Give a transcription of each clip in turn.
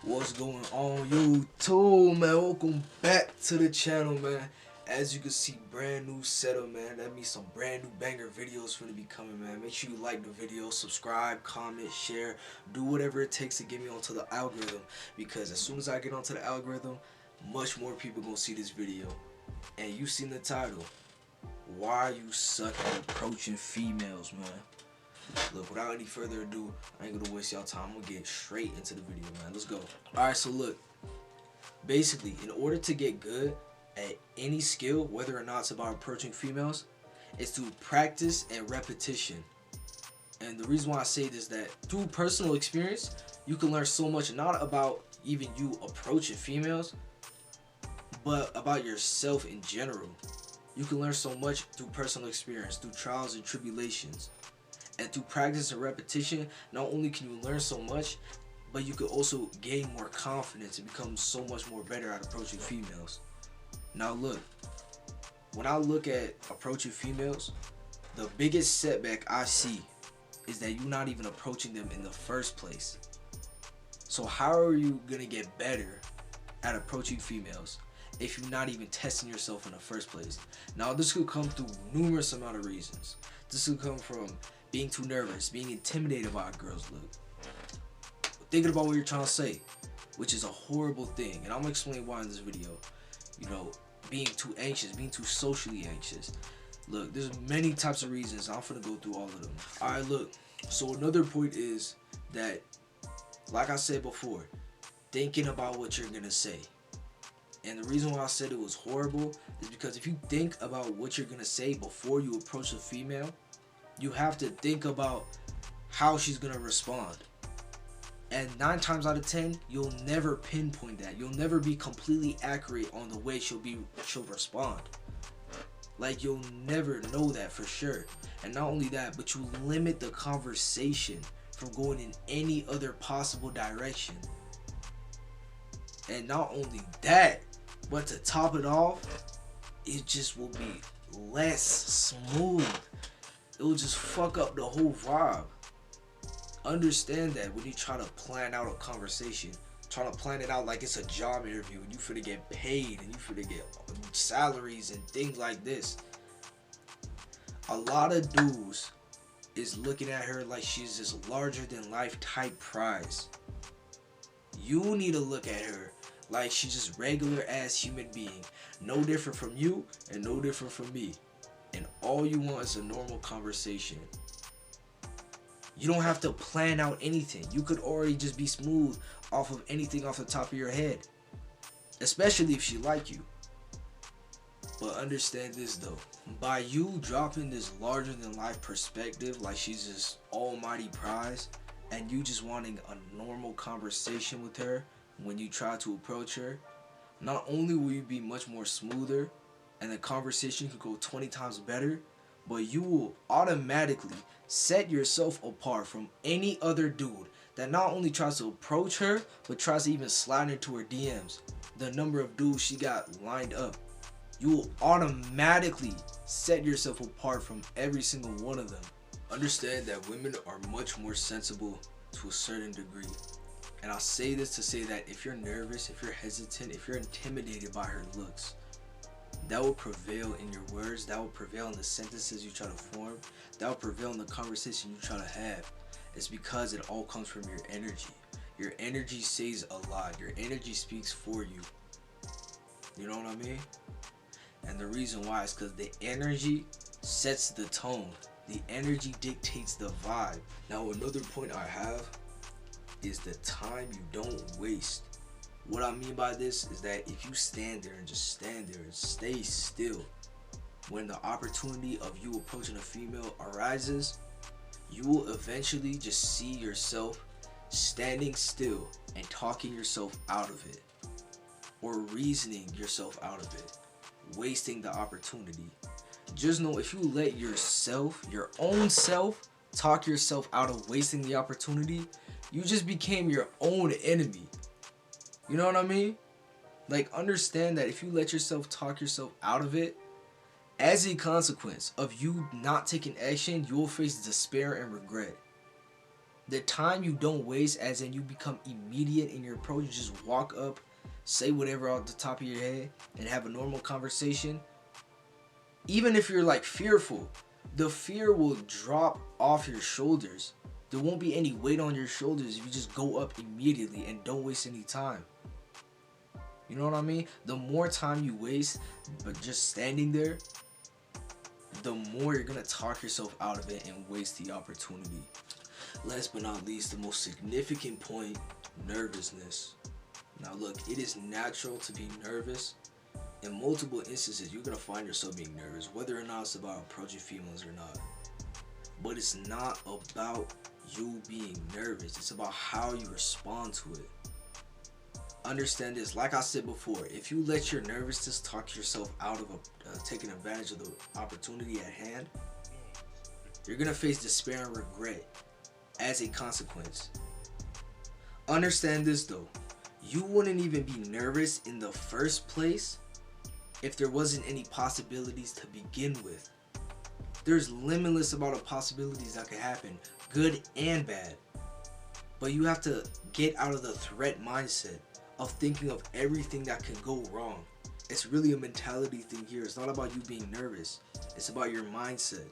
What's going on YouTube, man? Welcome back to the channel, man. As you can see, brand new setup, man. That means some brand new banger videos for to be coming, man. Make sure you like the video, subscribe, comment, share, do whatever it takes to get me onto the algorithm, because as soon as I get onto the algorithm, much more people gonna see this video. And you seen the title, why you suck at approaching females, man. Look, without any further ado, I ain't gonna waste y'all time. I'm gonna get straight into the video, man. Let's go. Alright, so look. Basically, in order to get good at any skill, whether or not it's about approaching females, it's through practice and repetition. And the reason why I say this is that through personal experience, you can learn so much, not about even you approaching females, but about yourself in general. You can learn so much through personal experience, through trials and tribulations. And through practice and repetition, not only can you learn so much, but you can also gain more confidence and become so much more better at approaching females. Now look, when I look at approaching females, the biggest setback I see is that you're not even approaching them in the first place. So how are you gonna get better at approaching females if you're not even testing yourself in the first place? Now this could come through numerous amount of reasons. This could come from being too nervous, being intimidated by a girl's look, thinking about what you're trying to say, which is a horrible thing, and I'm gonna explain why in this video. You know, being too anxious, being too socially anxious. Look, there's many types of reasons. I'm gonna go through all of them. Alright, look, so another point is that, like I said before, thinking about what you're gonna say. And the reason why I said it was horrible is because if you think about what you're gonna say before you approach a female, you have to think about how she's gonna respond. And 9 times out of 10, you'll never pinpoint that. You'll never be completely accurate on the way she'll respond. Like, you'll never know that for sure. And not only that, but you limit the conversation from going in any other possible direction. And not only that, but to top it off, it just will be less smooth. It will just fuck up the whole vibe. Understand that when you try to plan out a conversation, trying to plan it out like it's a job interview and you finna get paid and you finna get salaries and things like this. A lot of dudes is looking at her like she's this larger than life type prize. You need to look at her like she's just regular ass human being, no different from you and no different from me. And all you want is a normal conversation. You don't have to plan out anything. You could already just be smooth off of anything off the top of your head. Especially if she like you. But understand this though. By you dropping this larger than life perspective like she's this almighty prize, and you just wanting a normal conversation with her when you try to approach her, not only will you be much more smoother and the conversation could go 20 times better, but you will automatically set yourself apart from any other dude that not only tries to approach her, but tries to even slide into her DMs. The number of dudes she got lined up. You will automatically set yourself apart from every single one of them. Understand that women are much more sensible to a certain degree. And I'll say this to say that if you're nervous, if you're hesitant, if you're intimidated by her looks, that will prevail in your words, that will prevail in the sentences you try to form, that will prevail in the conversation you try to have. It's because it all comes from your energy. Your energy says a lot. Your energy speaks for you. You know what I mean? And the reason why is because the energy sets the tone. The energy dictates the vibe. Now another point I have is the time you don't waste. What I mean by this is that if you stand there and just stand there and stay still, when the opportunity of you approaching a female arises, you will eventually just see yourself standing still and talking yourself out of it, or reasoning yourself out of it, wasting the opportunity. Just know, if you let yourself, your own self, talk yourself out of wasting the opportunity, you just became your own enemy. You know what I mean? Like, understand that if you let yourself talk yourself out of it, as a consequence of you not taking action, you will face despair and regret. The time you don't waste, as in you become immediate in your approach, you just walk up, say whatever off the top of your head, and have a normal conversation. Even if you're like fearful, the fear will drop off your shoulders. There won't be any weight on your shoulders if you just go up immediately and don't waste any time. You know what I mean? The more time you waste, but just standing there, the more you're gonna talk yourself out of it and waste the opportunity. Last but not least, the most significant point, nervousness. Now look, it is natural to be nervous. In multiple instances, you're gonna find yourself being nervous, whether or not it's about approaching females or not. But it's not about you being nervous, it's about how you respond to it. Understand this, like I said before, if you let your nervousness talk yourself out of taking advantage of the opportunity at hand, you're gonna face despair and regret as a consequence. Understand this though, you wouldn't even be nervous in the first place if there wasn't any possibilities to begin with. There's limitless amount of possibilities that could happen, good and bad. But you have to get out of the threat mindset of thinking of everything that can go wrong. It's really a mentality thing here. It's not about you being nervous. It's about your mindset.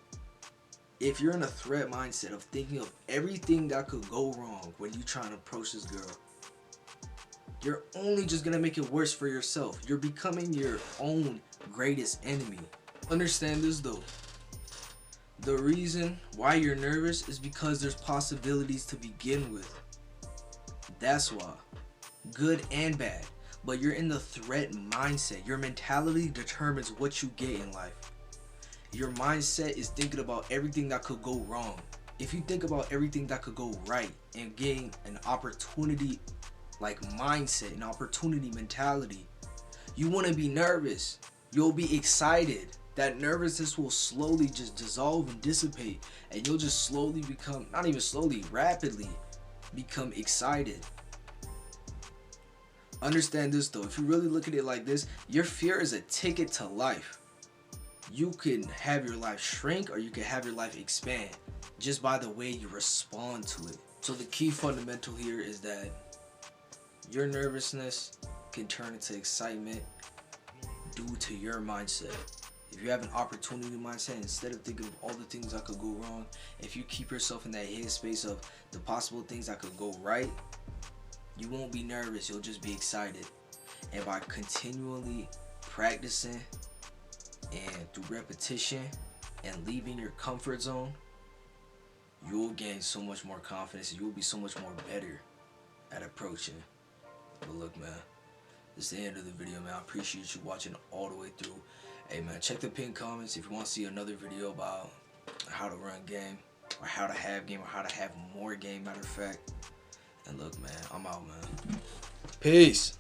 If you're in a threat mindset of thinking of everything that could go wrong when you try to approach this girl, you're only just gonna make it worse for yourself. You're becoming your own greatest enemy. Understand this though. The reason why you're nervous is because there's possibilities to begin with. That's why. Good and bad. But you're in the threat mindset. Your mentality determines what you get in life. Your mindset is thinking about everything that could go wrong. If you think about everything that could go right and gain an opportunity like mindset, an opportunity mentality, you want to be nervous. You'll be excited. That nervousness will slowly just dissolve and dissipate, and you'll just slowly become, not even slowly, rapidly become excited. Understand this though, if you really look at it like this, your fear is a ticket to life. You can have your life shrink or you can have your life expand just by the way you respond to it. So the key fundamental here is that your nervousness can turn into excitement due to your mindset. If you have an opportunity mindset, instead of thinking of all the things that could go wrong, if you keep yourself in that headspace of the possible things that could go right, you won't be nervous, you'll just be excited. And by continually practicing and through repetition and leaving your comfort zone, you'll gain so much more confidence and you'll be so much more better at approaching. But look, man, this is the end of the video, man. I appreciate you watching all the way through. Hey, man, check the pinned comments if you want to see another video about how to run game or how to have game or how to have more game, matter of fact. And look, man, I'm out, man. Peace.